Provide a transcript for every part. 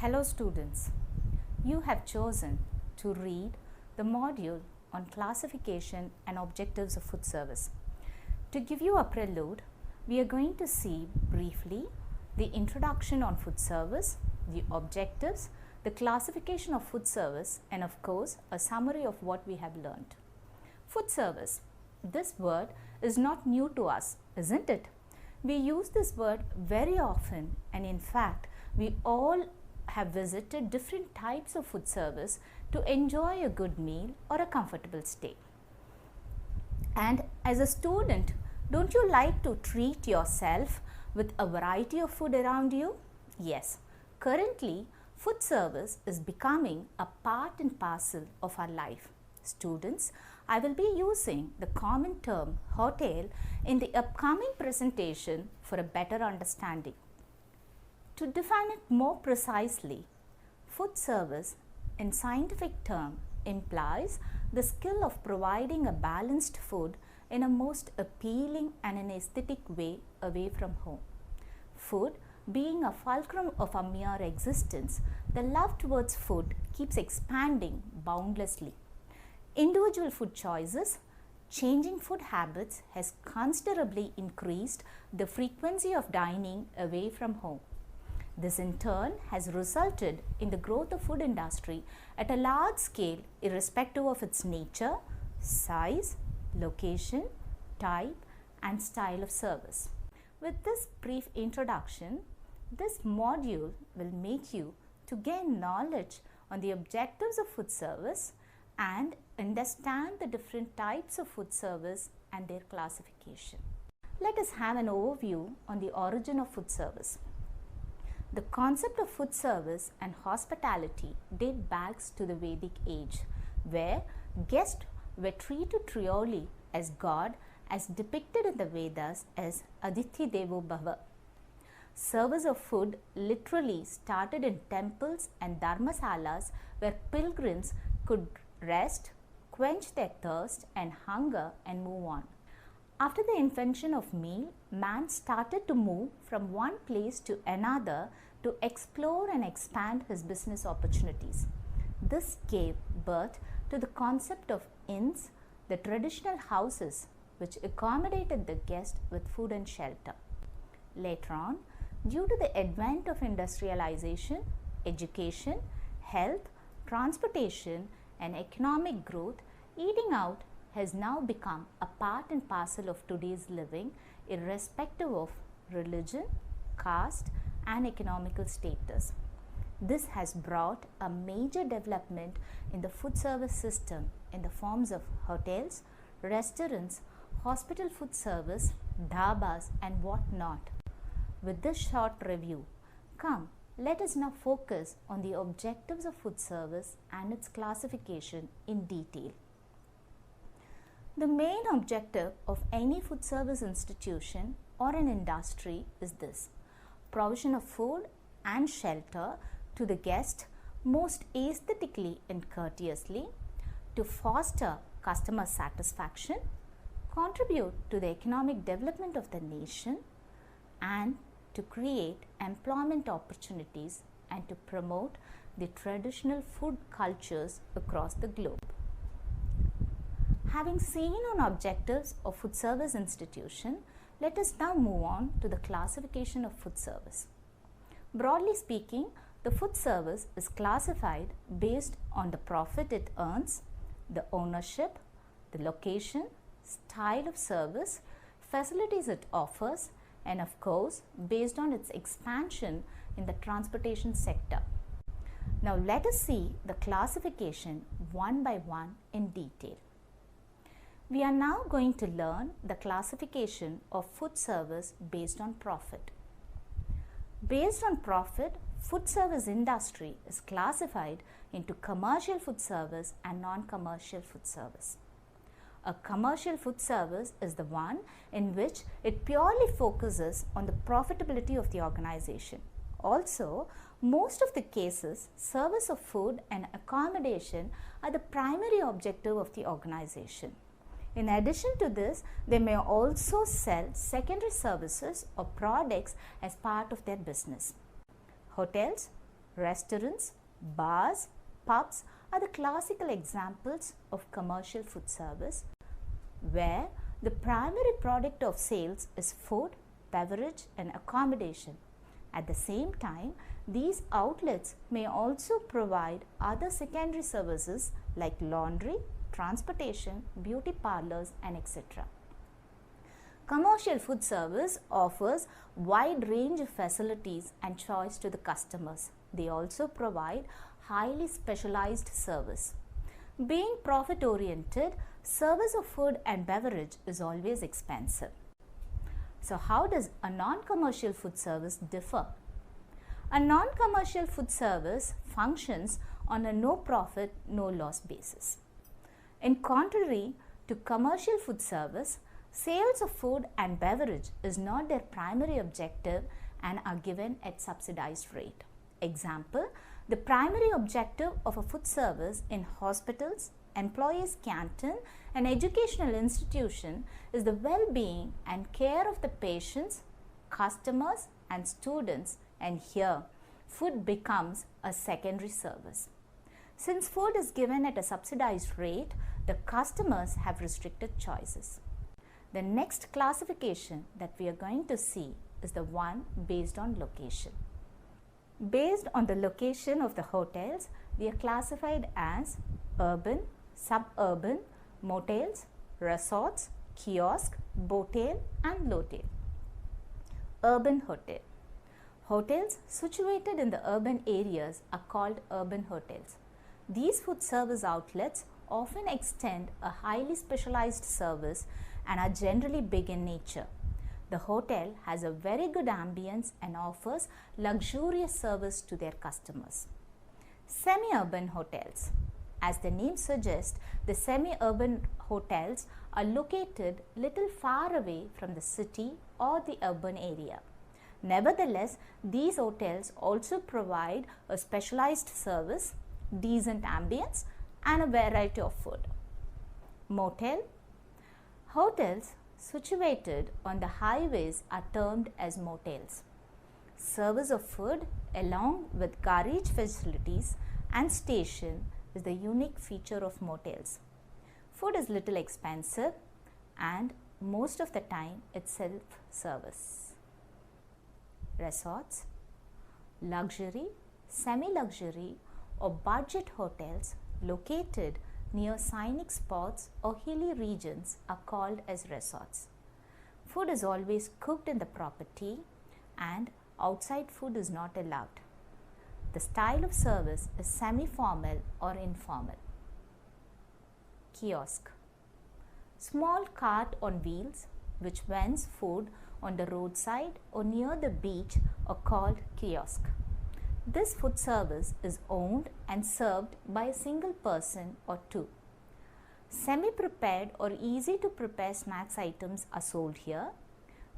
Hello students, you have chosen to read the module on classification and objectives of food service. To give you a prelude, we are going to see briefly the introduction on food service, the objectives, the classification of food service, and of course a summary of what we have learned. Food service. This word is not new to us, isn't it? We use this word very often, and in fact we all have visited different types of food service to enjoy a good meal or a comfortable stay. And as a student, don't you like to treat yourself with a variety of food around you? Yes, currently food service is becoming a part and parcel of our life. Students, I will be using the common term hotel in the upcoming presentation for a better understanding. To define it more precisely, food service in scientific term implies the skill of providing a balanced food in a most appealing and an aesthetic way away from home. Food being a fulcrum of our mere existence, the love towards food keeps expanding boundlessly. Individual food choices, changing food habits has considerably increased the frequency of dining away from home. This in turn has resulted in the growth of food industry at a large scale irrespective of its nature, size, location, type and style of service. With this brief introduction, this module will make you to gain knowledge on the objectives of food service and understand the different types of food service and their classification. Let us have an overview on the origin of food service. The concept of food service and hospitality date back to the Vedic age, where guests were treated truly as God, as depicted in the Vedas as Aditi Devo Bhava. Service of food literally started in temples and dharmasalas where pilgrims could rest, quench their thirst and hunger and move on. After the invention of meal, man started to move from one place to another to explore and expand his business opportunities. This gave birth to the concept of inns, the traditional houses which accommodated the guest with food and shelter. Later on, due to the advent of industrialization, education, health, transportation and economic growth, eating out has now become a part and parcel of today's living irrespective of religion, caste and economical status. This has brought a major development in the food service system in the forms of hotels, restaurants, hospital food service, dhabas and what not. With this short review, come let us now focus on the objectives of food service and its classification in detail. The main objective of any food service institution or an industry is this: provision of food and shelter to the guest most aesthetically and courteously, to foster customer satisfaction, contribute to the economic development of the nation, and to create employment opportunities and to promote the traditional food cultures across the globe. Having seen on objectives of food service institution, let us now move on to the classification of food service. Broadly speaking, the food service is classified based on the profit it earns, the ownership, the location, style of service, facilities it offers, and of course based on its expansion in the transportation sector. Now let us see the classification one by one in detail. We are now going to learn the classification of food service based on profit. Based on profit, food service industry is classified into commercial food service and non-commercial food service. A commercial food service is the one in which it purely focuses on the profitability of the organization. Also, most of the cases, service of food and accommodation are the primary objective of the organization. In addition to this, they may also sell secondary services or products as part of their business. Hotels, Restaurants, bars, pubs are the classical examples of commercial food service where the primary product of sales is food, beverage and accommodation. At the same time, these outlets may also provide other secondary services like laundry, transportation, beauty parlors and etc. Commercial food service offers wide range of facilities and choice to the customers. They also provide highly specialized service. Being profit oriented, service of food and beverage is always expensive. So how does a non-commercial food service differ? A non-commercial food service functions on a no profit, no loss basis. In contrary to commercial food service, sales of food and beverage is not their primary objective and are given at subsidized rate. Example, the primary objective of a food service in hospitals, employees' canteen and educational institution is the well-being and care of the patients, customers and students, and here food becomes a secondary service. Since food is given at a subsidized rate, the customers have restricted choices. The next classification that we are going to see is the one based on location. Based on the location of the hotels, they are classified as urban, suburban, motels, resorts, kiosk, botel and lotel. Urban hotel. Hotels situated in the urban areas are called urban hotels. These food service outlets often extend a highly specialized service and are generally big in nature. The hotel has a very good ambience and offers luxurious service to their customers. Semi-urban hotels. As the name suggests, the semi-urban hotels are located little far away from the city or the urban area. Nevertheless, these hotels also provide a specialized service, decent ambience and a variety of food. Motel. Hotels situated on the highways are termed as motels. Service of food along with garage facilities and station is the unique feature of motels. Food is little expensive and most of the time it's self-service. Resorts. Luxury, semi-luxury or budget hotels located near scenic spots or hilly regions are called as resorts. Food is always cooked in the property and outside food is not allowed. The style of service is semi-formal or informal. Kiosk. Small cart on wheels which vends food on the roadside or near the beach are called kiosk. This food service is owned and served by a single person or two. Semi-prepared or easy to prepare snacks items are sold here.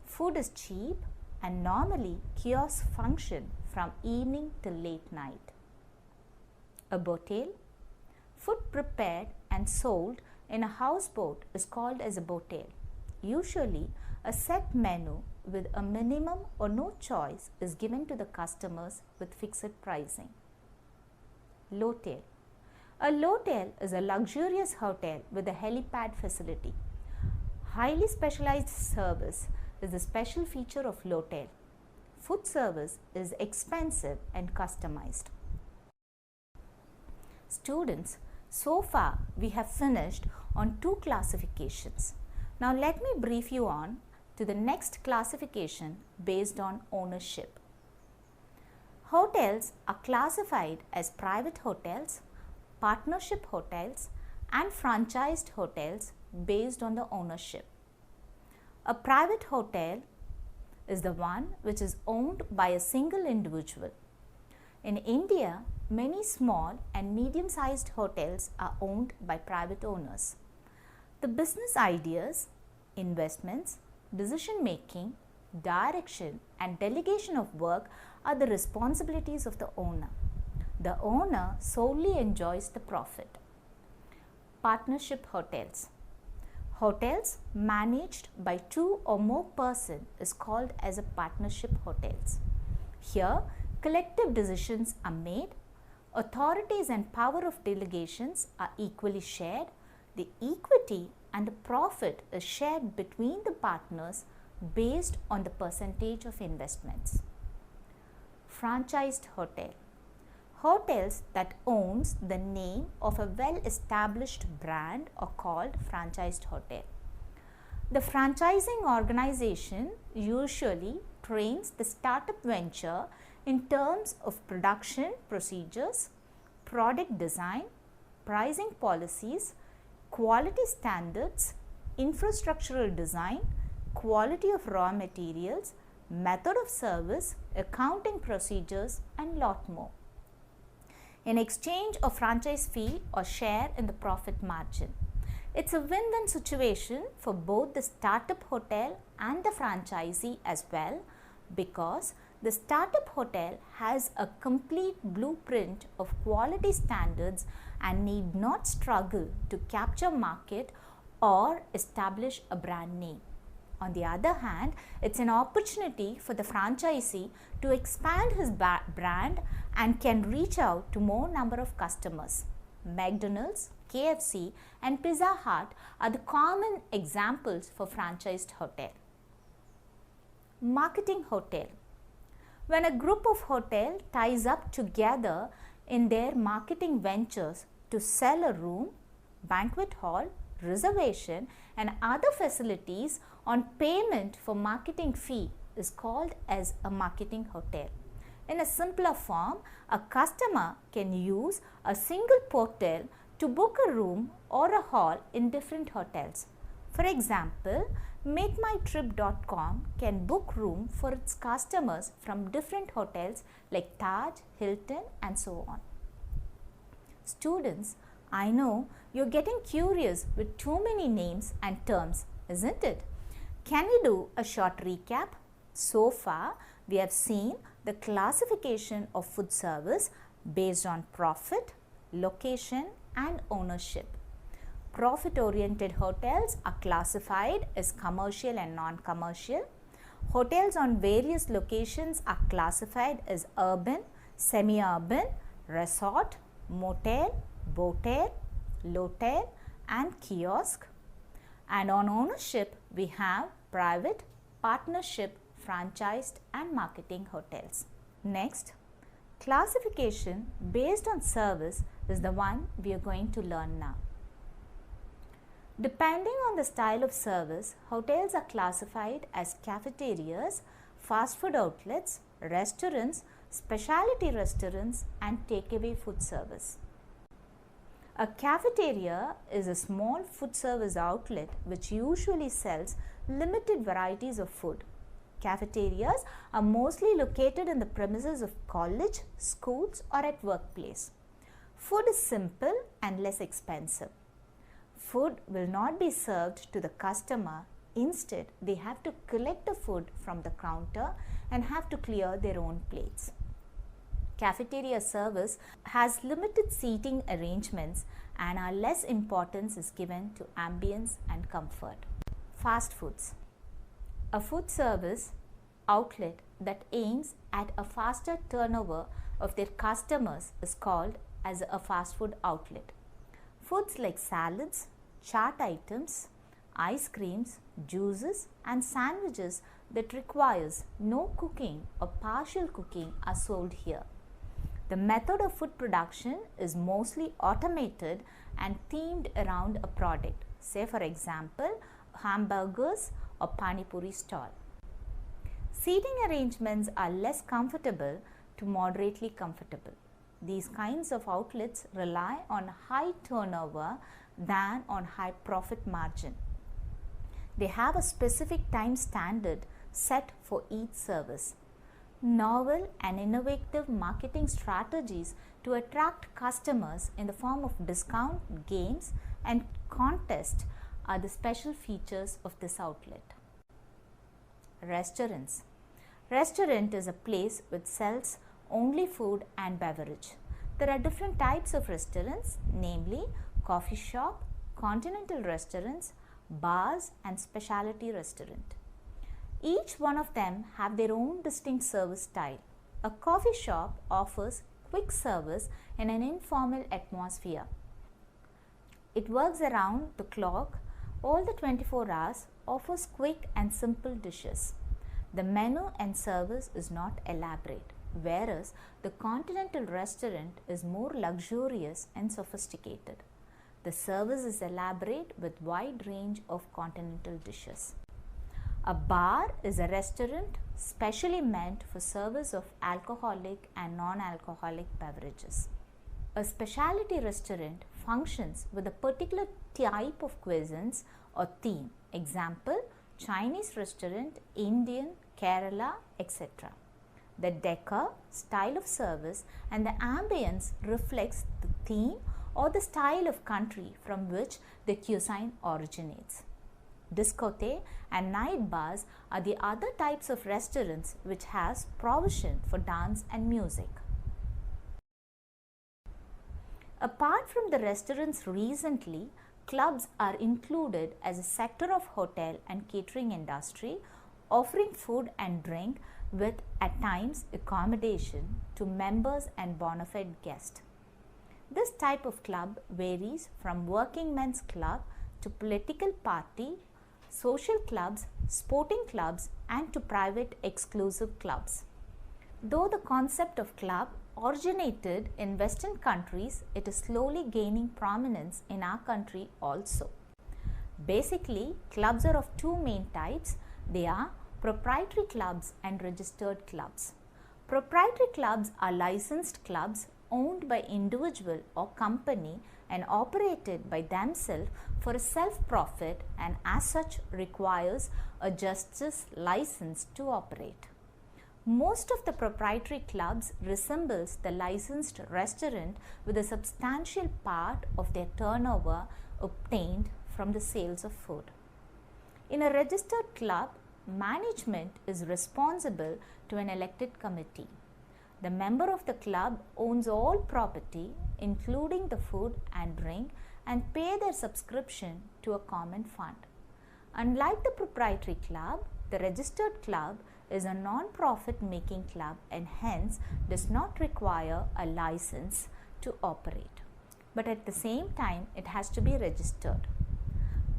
Food is cheap and normally kiosks function from evening till late night. A botel. Food prepared and sold in a houseboat is called as a botel. Usually, a set menu with a minimum or no choice is given to the customers with fixed pricing. Lotel. A lotel is a luxurious hotel with a helipad facility. Highly specialized service is the special feature of lotel. Food service is expensive and customized. Students, so far we have finished on 2 classifications. Now let me brief you on to the next classification based on ownership. Hotels are classified as private hotels, partnership hotels and franchised hotels based on the ownership. A private hotel is the one which is owned by a single individual. In India, many small and medium-sized hotels are owned by private owners. The business ideas, investments, decision-making, direction and delegation of work are the responsibilities of the owner. The owner solely enjoys the profit. Partnership hotels. Hotels managed by 2 or more persons is called as a partnership hotels. Here, Collective decisions are made, authorities and power of delegations are equally shared, the equity and the profit is shared between the partners based on the percentage of investments. Franchised hotel. Hotels that owns the name of a well-established brand are called franchised hotel. The franchising organization usually trains the startup venture in terms of production procedures, product design, pricing policies, quality standards, infrastructural design, quality of raw materials, method of service, accounting procedures, and lot more, in exchange of franchise fee or share in the profit margin. It's a win-win situation for both the startup hotel and the franchisee as well, because the startup hotel has a complete blueprint of quality standards and need not struggle to capture market or establish a brand name. On the other hand, it's an opportunity for the franchisee to expand his brand and can reach out to more number of customers. McDonald's, KFC and Pizza Hut are the common examples for franchised hotel. Marketing hotel. When a group of hotels ties up together in their marketing ventures to sell a room, banquet hall, reservation and other facilities on payment for marketing fee is called as a marketing hotel. In a simpler form, a customer can use a single portal to book a room or a hall in different hotels. For example, MakeMyTrip.com can book room for its customers from different hotels like Taj, Hilton and so on. Students, I know you're getting curious with too many names and terms, isn't it? Can we do a short recap? So far, we have seen the classification of food service based on profit, location and ownership. Profit-oriented hotels are classified as commercial and non-commercial. Hotels on various locations are classified as urban, semi-urban, resort, motel, boatel, lotel and kiosk. And on ownership, we have private, partnership, franchised and marketing hotels. Next, classification based on service is the one we are going to learn now. Depending on the style of service, hotels are classified as cafeterias, fast food outlets, restaurants, specialty restaurants and takeaway food service. A cafeteria is a small food service outlet which usually sells limited varieties of food. Cafeterias are mostly located in the premises of college, schools or at workplace. Food is simple and less expensive. Food will not be served to the customer. Instead, they have to collect the food from the counter and have to clear their own plates. Cafeteria service has limited seating arrangements and our less importance is given to ambience and comfort. Fast foods. A food service outlet that aims at a faster turnover of their customers is called as a fast food outlet. Foods like salads, chaat items, ice creams, juices and sandwiches that requires no cooking or partial cooking are sold here. The method of food production is mostly automated and themed around a product, say for example, hamburgers or pani puri stall. Seating arrangements are less comfortable to moderately comfortable. These kinds of outlets rely on high turnover than on high profit margin. They have a specific time standard set for each service. Novel and innovative marketing strategies to attract customers in the form of discount, games and contests are the special features of this outlet. Restaurants. Restaurant is a place which sells only food and beverage. There are different types of restaurants, namely coffee shop, continental restaurants, bars and specialty restaurant. Each one of them have their own distinct service style. A coffee shop offers quick service in an informal atmosphere. It works around the clock, all the 24 hours, offers quick and simple dishes. The menu and service is not elaborate, whereas the continental restaurant is more luxurious and sophisticated. The service is elaborate with wide range of continental dishes. A bar is a restaurant specially meant for service of alcoholic and non-alcoholic beverages. A specialty restaurant functions with a particular type of cuisines or theme. Example, Chinese restaurant, Indian, Kerala, etc. The decor, style of service and the ambience reflects the theme or the style of country from which the cuisine originates. Discotheque and night bars are the other types of restaurants which has provision for dance and music. Apart from the restaurants recently, clubs are included as a sector of hotel and catering industry, offering food and drink with at times accommodation to members and bona fide guests. This type of club varies from working men's club to political party, social clubs, sporting clubs and to private exclusive clubs. Though the concept of club originated in Western countries, it is slowly gaining prominence in our country also. Basically, clubs are of two main types. They are proprietary clubs and registered clubs. Proprietary clubs are licensed clubs owned by individual or company and operated by themselves for a self-profit and as such requires a justice license to operate. Most of the proprietary clubs resembles the licensed restaurant with a substantial part of their turnover obtained from the sales of food. In a registered club, management is responsible to an elected committee. The member of the club owns all property including the food and drink and pay their subscription to a common fund. Unlike the proprietary club, the registered club is a non-profit making club and hence does not require a license to operate. But at the same time, it has to be registered.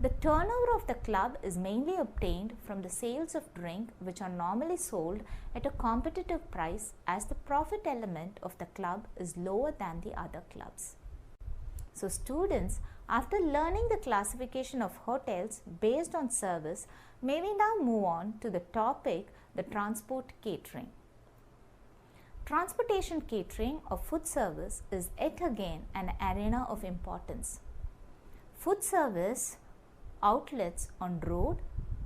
The turnover of the club is mainly obtained from the sales of drink which are normally sold at a competitive price as the profit element of the club is lower than the other clubs. So students, after learning the classification of hotels based on service, may we now move on to the topic, the transport catering. Transportation catering or food service is yet again an arena of importance. Food service outlets on road,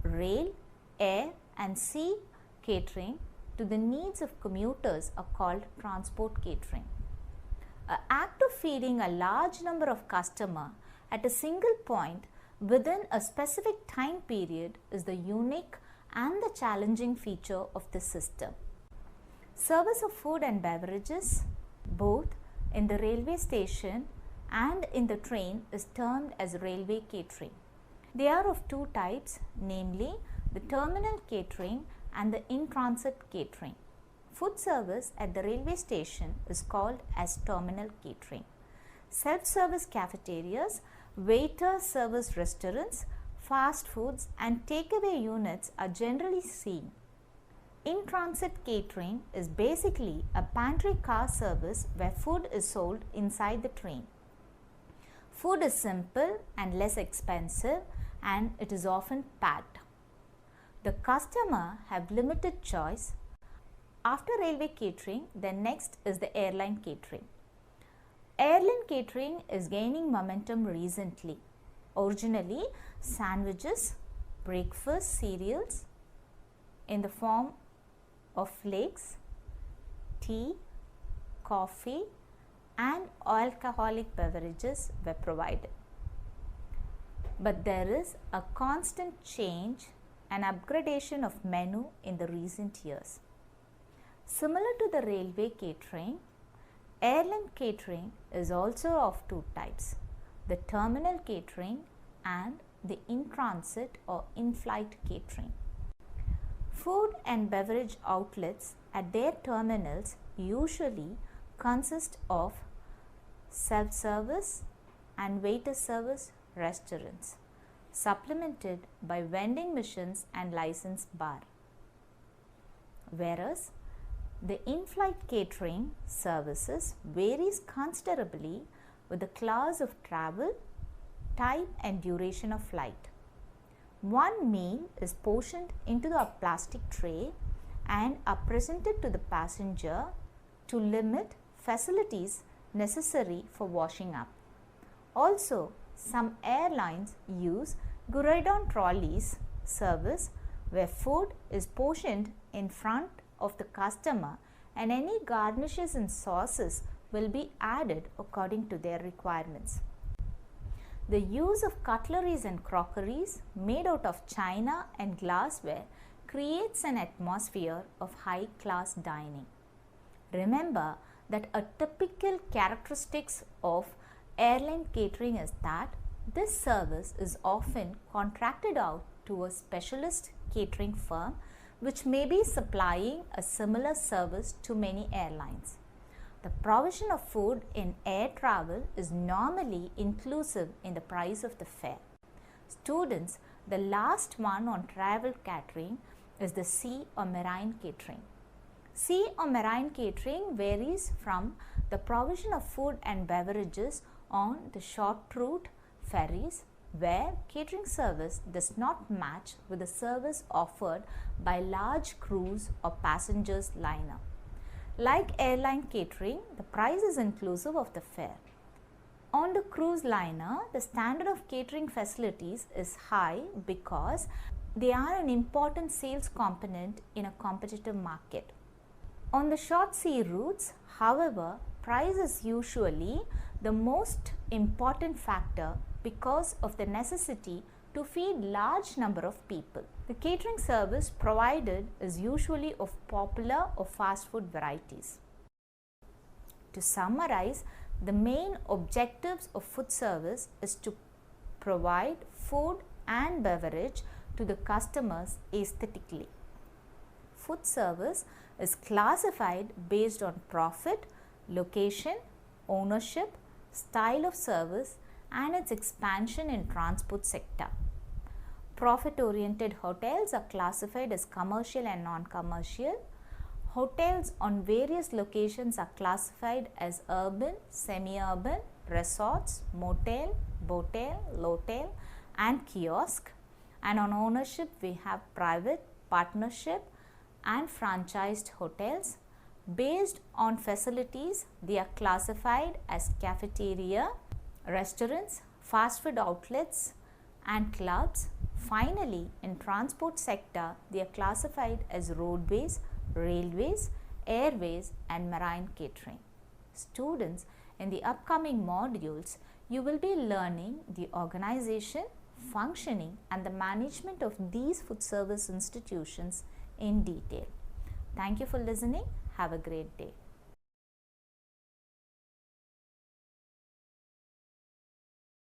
rail, air and sea catering to the needs of commuters are called transport catering. An act of feeding a large number of customers at a single point within a specific time period is the unique and the challenging feature of the system. Service of food and beverages, both in the railway station and in the train, is termed as railway catering. They are of two types, namely the terminal catering and the in-transit catering. Food service at the railway station is called as terminal catering. Self-service cafeterias, waiter service restaurants, fast foods and takeaway units are generally seen. In-transit catering is basically a pantry car service where food is sold inside the train. Food is simple and less expensive and it is often packed. The customer have limited choice. After railway catering, then next is the airline catering. Airline catering is gaining momentum recently. Originally, sandwiches, breakfast cereals in the form of flakes, tea, coffee and alcoholic beverages were provided. But there is a constant change and upgradation of menu in the recent years. Similar to the railway catering, airline catering is also of two types, the terminal catering and the in-transit or in-flight catering. Food and beverage outlets at their terminals usually consist of self-service and waiter service restaurants, supplemented by vending machines and licensed bar. Whereas the in-flight catering services varies considerably with the class of travel, type and duration of flight. One meal is portioned into a plastic tray and are presented to the passenger to limit facilities necessary for washing up. Also, some airlines use Guridon trolleys service where food is portioned in front of the customer and any garnishes and sauces will be added according to their requirements. The use of cutleries and crockeries made out of china and glassware creates an atmosphere of high-class dining. Remember that a typical characteristics of airline catering is that this service is often contracted out to a specialist catering firm which may be supplying a similar service to many airlines. The provision of food in air travel is normally inclusive in the price of the fare. Students, the last one on travel catering is the sea or marine catering. Sea or marine catering varies from the provision of food and beverages on the short route ferries where catering service does not match with the service offered by large cruise or passengers liner. Like airline catering, the price is inclusive of the fare. On the cruise liner, the standard of catering facilities is high because they are an important sales component in a competitive market. On the short sea routes, however, price is usually the most important factor because of the necessity to feed large number of people. The catering service provided is usually of popular or fast food varieties. To summarize, the main objectives of food service is to provide food and beverage to the customers aesthetically. Food service is classified based on profit, location, ownership, style of service and its expansion in transport sector. Profit-oriented hotels are classified as commercial and non-commercial. Hotels on various locations are classified as urban, semi-urban, resorts, motel, botel, lotel and kiosk. And on ownership we have private, partnership and franchised hotels. Based on facilities, they are classified as cafeteria, restaurants, fast food outlets and clubs. Finally, in transport sector, they are classified as roadways, railways, airways and marine catering. Students, in the upcoming modules, you will be learning the organization, functioning and the management of these food service institutions in detail. Thank you for listening. Have a great day.